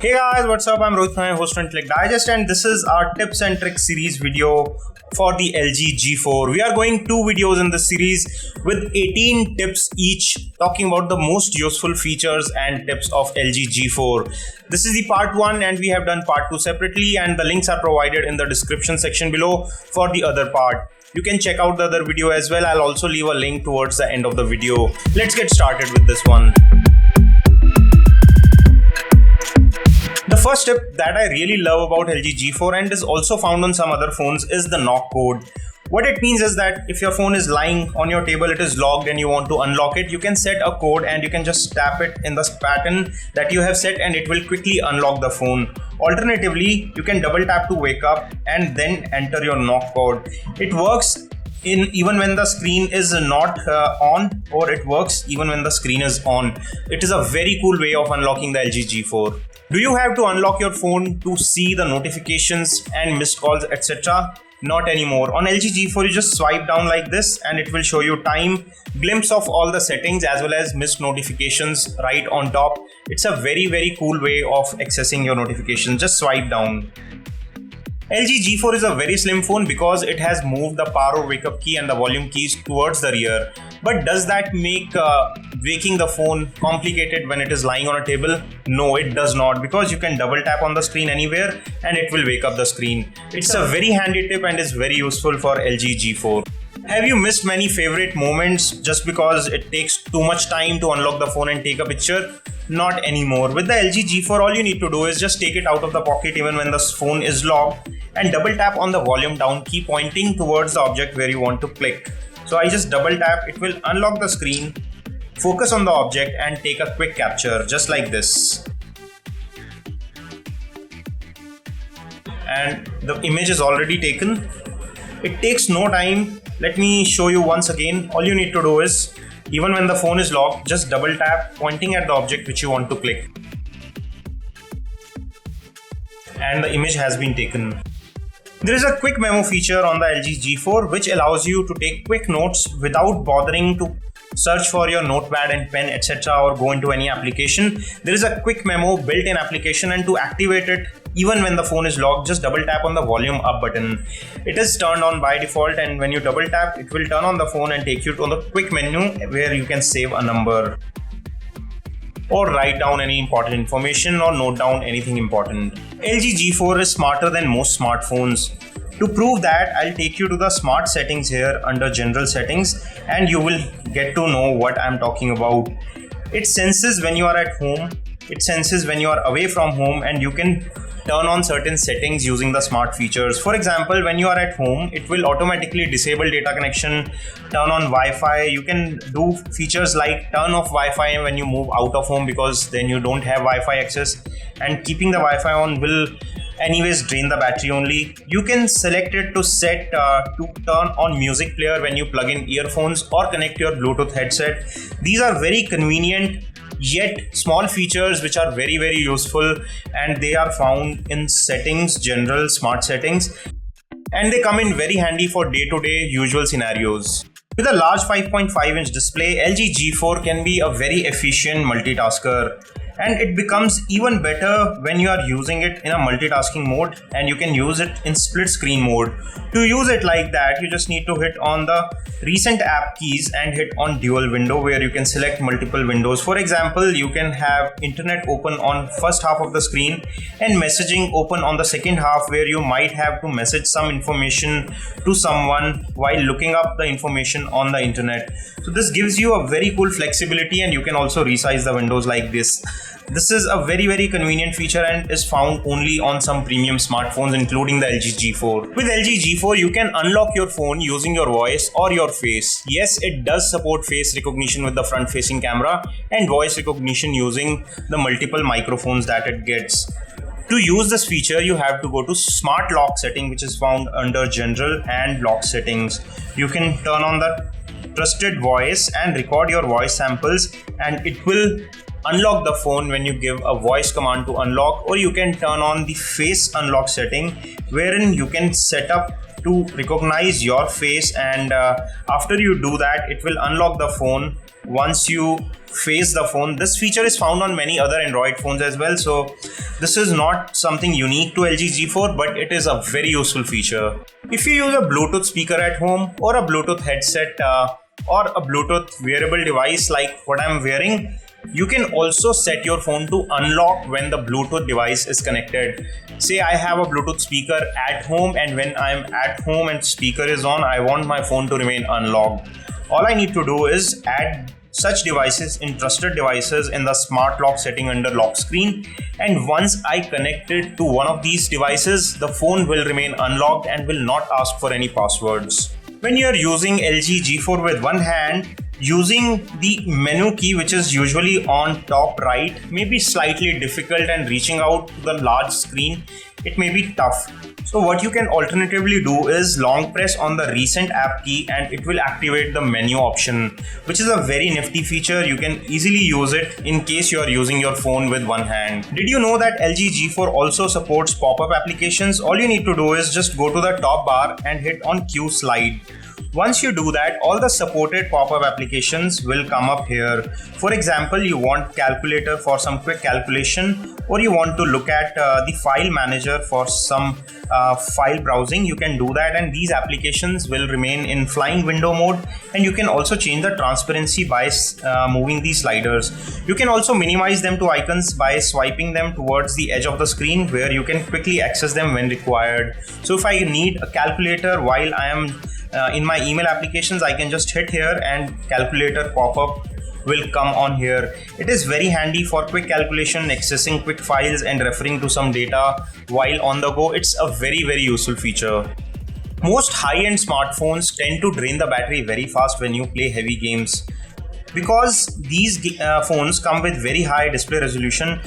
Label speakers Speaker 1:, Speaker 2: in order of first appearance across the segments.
Speaker 1: Hey guys, what's up? I'm Rohit Khurana, host on Intellect Digest, and this is our tips and tricks series video for the LG G4. We are going 2 videos in this series with 18 tips each, talking about the most useful features and tips of LG G4. This is the part 1 and we have done part 2 separately, and the links are provided in the description section below for the other part. You can check out the other video as well. I'll also leave a link towards the end of the video. Let's get started with this one. The first tip that I really love about LG G4 and is also found on some other phones is the knock code. What it means is that if your phone is lying on your table, it is locked and you want to unlock it, you can set a code and you can just tap it in the pattern that you have set and it will quickly unlock the phone. Alternatively, you can double tap to wake up and then enter your knock code. It works even when the screen is not on, or it works even when the screen is on. It is a very cool way of unlocking the LG G4. Do you have to unlock your phone to see the notifications and missed calls, etc.? Not anymore. On LG G4, you just swipe down like this and it will show you time, glimpse of all the settings as well as missed notifications right on top. It's a very cool way of accessing your notifications. Just swipe down. LG G4 is a very slim phone because it has moved the power or wake up key and the volume keys towards the rear. But does that make waking the phone complicated when it is lying on a table? No, it does not, because you can double tap on the screen anywhere and it will wake up the screen. It's a very handy tip and is very useful for LG G4. Have you missed many favorite moments just because it takes too much time to unlock the phone and take a picture? Not anymore. With the LG G4, all you need to do is just take it out of the pocket even when the phone is locked and double tap on the volume down key pointing towards the object where you want to click. So I just double tap, it will unlock the screen, focus on the object and take a quick capture just like this. And the image is already taken. It takes no time. Let me show you once again. All you need to do is, even when the phone is locked, just double tap pointing at the object which you want to click. And the image has been taken. There is a quick memo feature on the LG G4 which allows you to take quick notes without bothering to search for your notepad and pen, etc. or go into any application. There is a quick memo built-in application, and to activate it even when the phone is locked, just double tap on the volume up button. It is turned on by default, and when you double tap, it will turn on the phone and take you to the quick menu where you can save a number or write down any important information or note down anything important. LG G4 is smarter than most smartphones. To prove that, I'll take you to the smart settings here under general settings and you will get to know what I'm talking about. It senses when you are at home, it senses when you are away from home, and you can turn on certain settings using the smart features. For example, when you are at home, it will automatically disable data connection, turn on Wi-Fi. You can do features like turn off Wi-Fi when you move out of home because then you don't have Wi-Fi access, and keeping the Wi-Fi on will anyways drain the battery only. You can select it to set to turn on music player when you plug in earphones or connect your Bluetooth headset. These are very convenient yet small features which are very useful, and they are found in settings, general smart settings, and they come in very handy for day-to-day usual scenarios. With a large 5.5-inch display, LG G4 can be a very efficient multitasker, and it becomes even better when you are using it in a multitasking mode, and you can use it in split screen mode. To use it like that, you just need to hit on the recent app keys and hit on dual window where you can select multiple windows. For example, you can have internet open on first half of the screen and messaging open on the second half, where you might have to message some information to someone while looking up the information on the internet. So this gives you a very cool flexibility, and you can also resize the windows like this. This is a very convenient feature and is found only on some premium smartphones, including the LG G4. With LG G4, you can unlock your phone using your voice or your face. Yes, it does support face recognition with the front-facing camera and voice recognition using the multiple microphones that it gets. To use this feature, you have to go to Smart Lock setting, which is found under General and Lock settings. You can turn on the trusted voice and record your voice samples, and it will unlock the phone when you give a voice command to unlock, or you can turn on the face unlock setting wherein you can set up to recognize your face, and after you do that, it will unlock the phone once you face the phone. This feature is found on many other Android phones as well, so this is not something unique to LG G4, but it is a very useful feature. If you use a Bluetooth speaker at home or a Bluetooth headset or a Bluetooth wearable device like what I'm wearing, you can also set your phone to unlock when the Bluetooth device is connected. Say I have a Bluetooth speaker at home, and when I'm at home and speaker is on, I want my phone to remain unlocked. All I need to do is add such devices in trusted devices in the smart lock setting under lock screen, and once I connect it to one of these devices, the phone will remain unlocked and will not ask for any passwords. When you are using LG G4 with one hand, using the menu key, which is usually on top right, may be slightly difficult, and reaching out to the large screen, it may be tough. So what you can alternatively do is long press on the recent app key and it will activate the menu option, which is a very nifty feature. You can easily use it in case you are using your phone with one hand. Did you know that LG G4 also supports pop-up applications? All you need to do is just go to the top bar and hit on Qslide. Once you do that, all the supported pop-up applications will come up here. For example, you want calculator for some quick calculation, or you want to look at the file manager for some file browsing. You can do that, and these applications will remain in flying window mode, and you can also change the transparency by moving these sliders. You can also minimize them to icons by swiping them towards the edge of the screen, where you can quickly access them when required. So if I need a calculator while I am in my email applications, I can just hit here and calculator pop-up will come on here. It is very handy for quick calculation, accessing quick files and referring to some data while on the go. It's a very useful feature. Most high-end smartphones tend to drain the battery very fast when you play heavy games. Because these phones come with very high display resolution,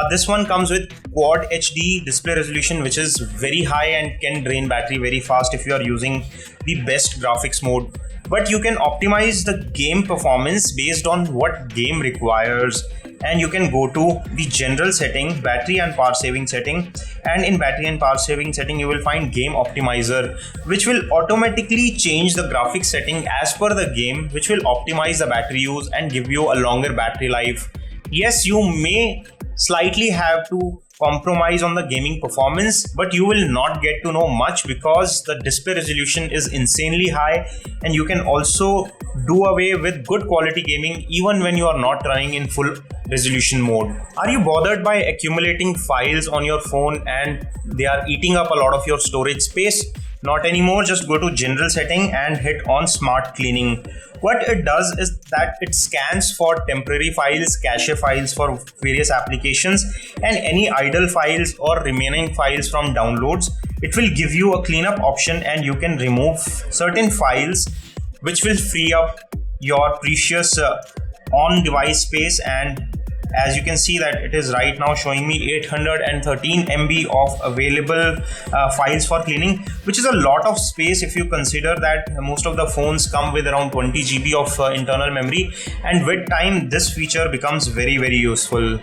Speaker 1: this one comes with Quad HD display resolution, which is very high and can drain battery very fast if you are using the best graphics mode. But you can optimize the game performance based on what game requires, and you can go to the general setting, battery and power saving setting, and in battery and power saving setting you will find game optimizer, which will automatically change the graphics setting as per the game, which will optimize the battery use and give you a longer battery life. Yes, you may slightly have to compromise on the gaming performance, but you will not get to know much because the display resolution is insanely high, and you can also do away with good quality gaming even when you are not running in full resolution mode. Are you bothered by accumulating files on your phone and they are eating up a lot of your storage space? Not anymore. Just go to general setting and hit on smart cleaning. What it does is that it scans for temporary files, cache files for various applications, and any idle files or remaining files from downloads. It will give you a cleanup option, and you can remove certain files, which will free up your precious on-device space. And as you can see that it is right now showing me 813 MB of available files for cleaning, which is a lot of space if you consider that most of the phones come with around 20 GB of internal memory, and with time this feature becomes very useful.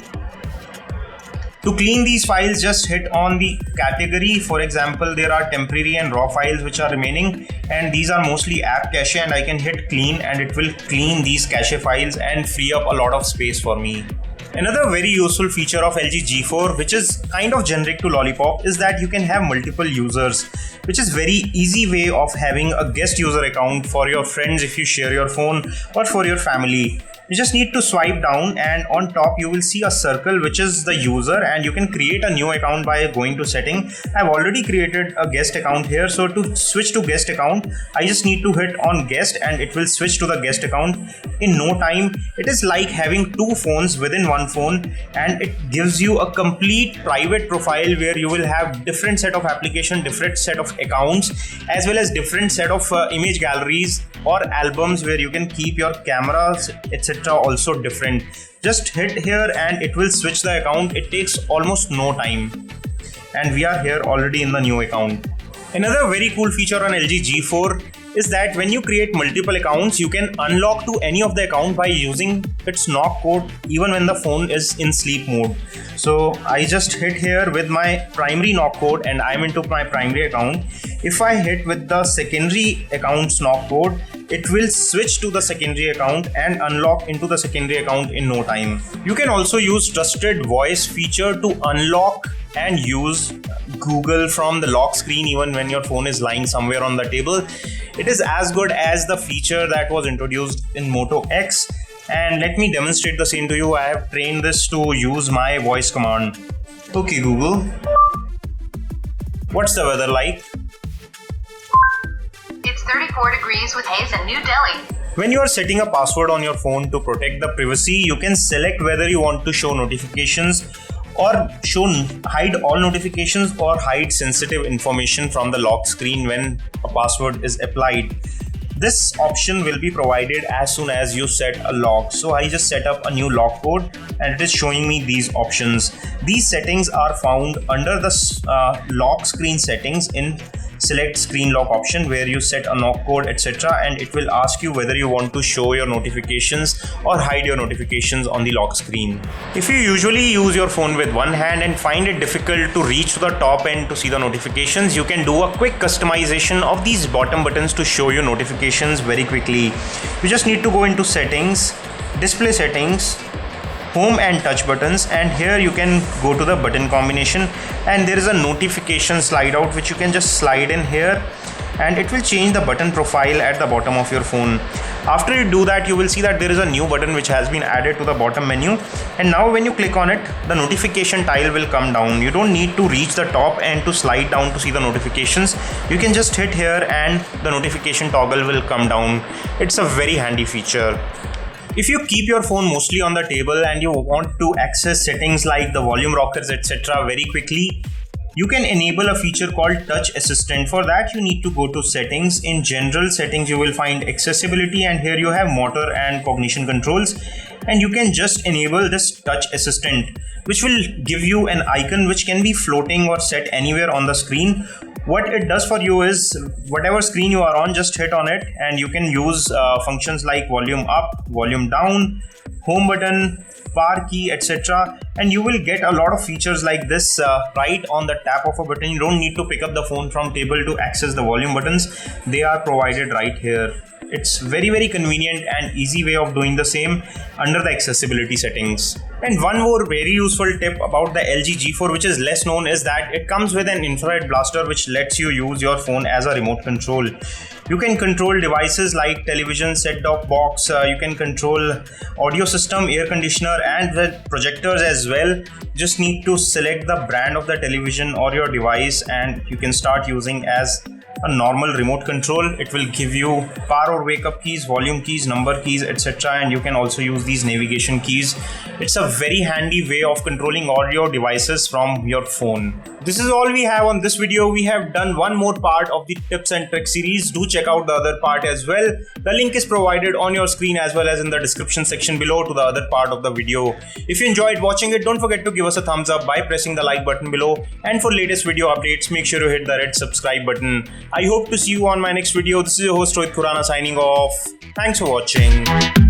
Speaker 1: To clean these files, just hit on the category. For example, there are temporary and raw files which are remaining, and these are mostly app cache, and I can hit clean and it will clean these cache files and free up a lot of space for me. Another very useful feature of LG G4, which is kind of generic to Lollipop, is that you can have multiple users, which is very easy way of having a guest user account for your friends if you share your phone, or for your family. You just need to swipe down, and on top you will see a circle which is the user, and you can create a new account by going to setting. I've already created a guest account here, so to switch to guest account I just need to hit on guest and it will switch to the guest account in no time. It is like having two phones within one phone, and it gives you a complete private profile where you will have different set of application, different set of accounts, as well as different set of image galleries or albums where you can keep your cameras, etc. also different. Just hit here and it will switch the account. It takes almost no time, and we are here already in the new account. Another very cool feature on LG G4 is that when you create multiple accounts, you can unlock to any of the account by using its knock code even when the phone is in sleep mode. So I just hit here with my primary knock code and I'm into my primary account. If I hit with the secondary account's knock code, it will switch to the secondary account and unlock into the secondary account in no time. You can also use trusted voice feature to unlock and use Google from the lock screen even when your phone is lying somewhere on the table. It is as good as the feature that was introduced in Moto X, and let me demonstrate the same to you. I have trained this to use my voice command. Okay Google, what's the weather like?
Speaker 2: It's 34 degrees with haze in New Delhi.
Speaker 1: When you are setting a password on your phone to protect the privacy, you can select whether you want to show notifications or hide all notifications or hide sensitive information from the lock screen when a password is applied. This option will be provided as soon as you set a lock. So I just set up a new lock code and it is showing me these options. These settings are found under the lock screen settings in select screen lock option, where you set a knock code, etc., and it will ask you whether you want to show your notifications or hide your notifications on the lock screen. If you usually use your phone with one hand and find it difficult to reach to the top end to see the notifications, you can do a quick customization of these bottom buttons to show you notifications very quickly. You just need to go into settings, display settings, home and touch buttons, and here you can go to the button combination, and there is a notification slide out which you can just slide in here, and it will change the button profile at the bottom of your phone. After you do that, you will see that there is a new button which has been added to the bottom menu, and now when you click on it, the notification tile will come down. You don't need to reach the top and to slide down to see the notifications. You can just hit here and the notification toggle will come down. It's a very handy feature. If you keep your phone mostly on the table and you want to access settings like the volume rockers, etc. very quickly, you can enable a feature called Touch Assistant. For that, you need to go to settings. In general settings, you will find accessibility, and here you have motor and cognition controls, and you can just enable this Touch Assistant, which will give you an icon which can be floating or set anywhere on the screen. What it does for you is, whatever screen you are on, just hit on it and you can use functions like volume up, volume down, home button, power key, etc. and you will get a lot of features like this right on the tap of a button. You don't need to pick up the phone from table to access the volume buttons. They are provided right here. It's very convenient and easy way of doing the same under the accessibility settings. And one more very useful tip about the LG G4, which is less known, is that it comes with an infrared blaster which lets you use your phone as a remote control. You can control devices like television, set-top box, you can control audio system, air conditioner, and the projectors as well. Just need to select the brand of the television or your device and you can start using as a normal remote control. It will give you power or wake up keys, volume keys, number keys, etc. and you can also use these navigation keys. It's a very handy way of controlling all your devices from your phone. This is all we have on this video. We have done one more part of the tips and tricks series. Do check out the other part as well. The link is provided on your screen as well as in the description section below to the other part of the video. If you enjoyed watching it, don't forget to give us a thumbs up by pressing the like button below, and for latest video updates, make sure you hit the red subscribe button. I hope to see you on my next video. This is your host Rohit Khurana signing off. Thanks for watching.